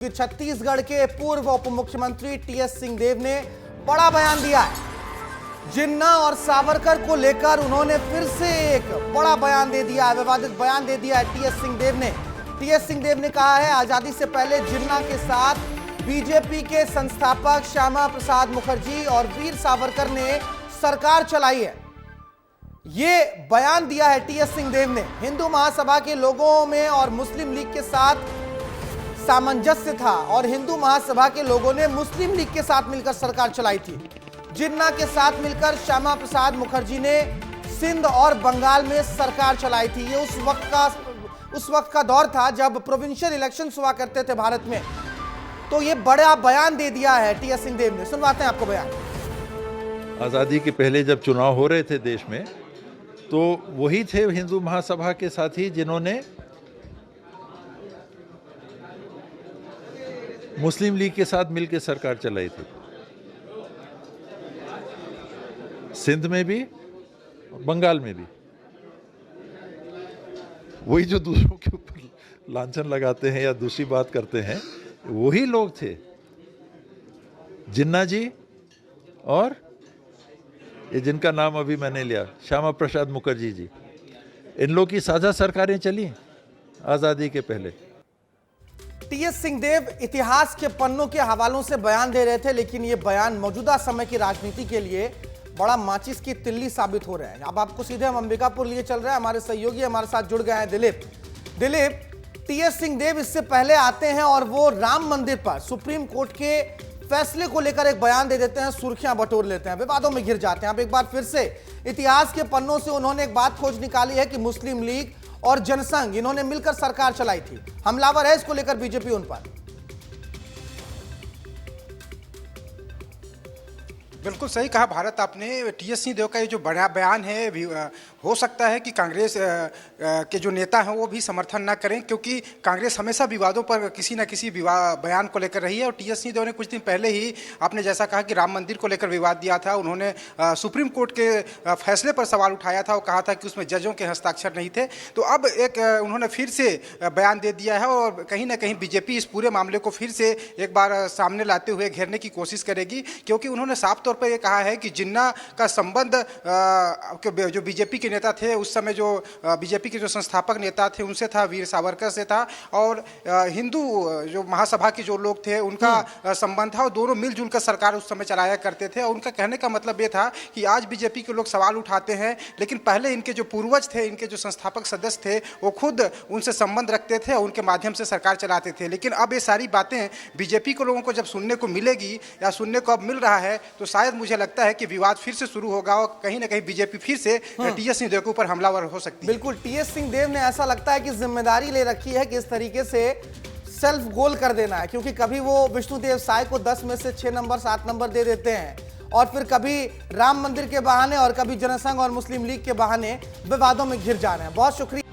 कि छत्तीसगढ़ के पूर्व उप मुख्यमंत्री टीएस सिंहदेव ने बड़ा बयान दिया है। जिन्ना और सावरकर को लेकर उन्होंने फिर से एक बड़ा बयान दे दिया है, विवादित बयान दे दिया है टीएस सिंहदेव ने। टीएस सिंहदेव ने कहा है, आजादी से पहले जिन्ना के साथ बीजेपी के संस्थापक श्यामा प्रसाद मुखर्जी और वीर सावरकर ने सरकार चलाई है। ये बयान दिया है टीएस सिंहदेव ने। हिंदू महासभा के लोगों में और मुस्लिम लीग के साथ सामंजस्य था और हिंदू महासभा के लोगों ने मुस्लिम लीग के साथ मिलकर सरकार चलाई थी। जिन्ना के साथ मिलकर श्यामा प्रसाद मुखर्जी ने सिंध और बंगाल में सरकार चलाई थी। ये उस वक्त का दौर था जब प्रोविंशियल इलेक्शंस हुआ करते थे भारत में। तो ये बड़ा बयान दे दिया है टीएस सिंहदेव ने। सुनवाते हैं आपको बयान। आज़ादी के पहले जब चुनाव हो रहे थे देश में, तो वही थे हिंदू महासभा के साथी जिन्होंने मुस्लिम लीग के साथ मिलकर सरकार चलाई थी, सिंध में भी, बंगाल में भी। वही जो दूसरों के ऊपर लांछन लगाते हैं या दूसरी बात करते हैं, वही लोग थे। जिन्ना जी और ये जिनका नाम अभी मैंने लिया, श्यामा प्रसाद मुखर्जी जी, इन लोग की साझा सरकारें चली आज़ादी के पहले। टीएस सिंहदेव इतिहास के पन्नों के हवालों से बयान दे रहे थे, लेकिन यह बयान मौजूदा समय की राजनीति के लिए बड़ा माचिस की तिल्ली साबित हो रहा है। अब आपको सीधे हम अंबिकापुर लिए चल रहे हैं। हमारे सहयोगी हमारे साथ जुड़ गए हैं दिलीप। टीएस सिंहदेव इससे पहले आते हैं और वो राम मंदिर पर सुप्रीम कोर्ट के फैसले को लेकर एक बयान दे देते हैं, सुर्खियां बटोर लेते हैं, विवादों में घिर जाते हैं। अब एक बार फिर से इतिहास के पन्नों से उन्होंने एक बात खोज निकाली है कि मुस्लिम लीग और जनसंघ इन्होंने मिलकर सरकार चलाई थी। हमलावर है इसको लेकर बीजेपी उन पर। बिल्कुल सही कहा भारत आपने। टीएस सिंहदेव का ये जो बड़ा बयान है, हो सकता है कि कांग्रेस के जो नेता हैं वो भी समर्थन ना करें, क्योंकि कांग्रेस हमेशा विवादों पर किसी न किसी बयान को लेकर रही है। और टीएस सिंहदेव ने कुछ दिन पहले ही आपने जैसा कहा कि राम मंदिर को लेकर विवाद दिया था। उन्होंने सुप्रीम कोर्ट के फैसले पर सवाल उठाया था और कहा था कि उसमें जजों के हस्ताक्षर नहीं थे। तो अब उन्होंने फिर से बयान दे दिया है और कहीं ना कहीं बीजेपी इस पूरे मामले को फिर से एक बार सामने लाते हुए घेरने की कोशिश करेगी, क्योंकि उन्होंने साफ तौर पर यह कहा है कि जिन्ना का संबंध जो बीजेपी के नेता थे उस समय, जो बीजेपी के जो संस्थापक नेता थे उनसे था, वीर सावरकर से था, और हिंदू जो महासभा के जो लोग थे उनका संबंध था। और दोनों मिलजुल कर सरकार उस समय चलाया करते थे। और उनका कहने का मतलब ये था कि आज बीजेपी के लोग सवाल उठाते हैं, लेकिन पहले इनके जो पूर्वज थे, इनके जो संस्थापक सदस्य थे, वो खुद उनसे संबंध रखते थे और उनके माध्यम से सरकार चलाते थे। लेकिन अब ये सारी बातें बीजेपी के लोगों को जब सुनने को मिलेगी या सुनने को अब मिल रहा है, तो शायद मुझे लगता है कि विवाद फिर से शुरू होगा और कहीं ना कहीं बीजेपी फिर से टीएस सिंहदेव के ऊपर हमलावर हो सकती है। बिल्कुल, टीएस सिंहदेव ने ऐसा लगता है कि जिम्मेदारी ले रखी है कि इस तरीके से सेल्फ गोल कर देना है, क्योंकि कभी वो विष्णुदेव साय को 10 में से 6 नंबर 7 नंबर दे देते हैं और फिर कभी राम मंदिर के बहाने और कभी जनसंघ और मुस्लिम लीग के बहाने विवादों में घिर जा रहे हैं। बहुत शुक्रिया।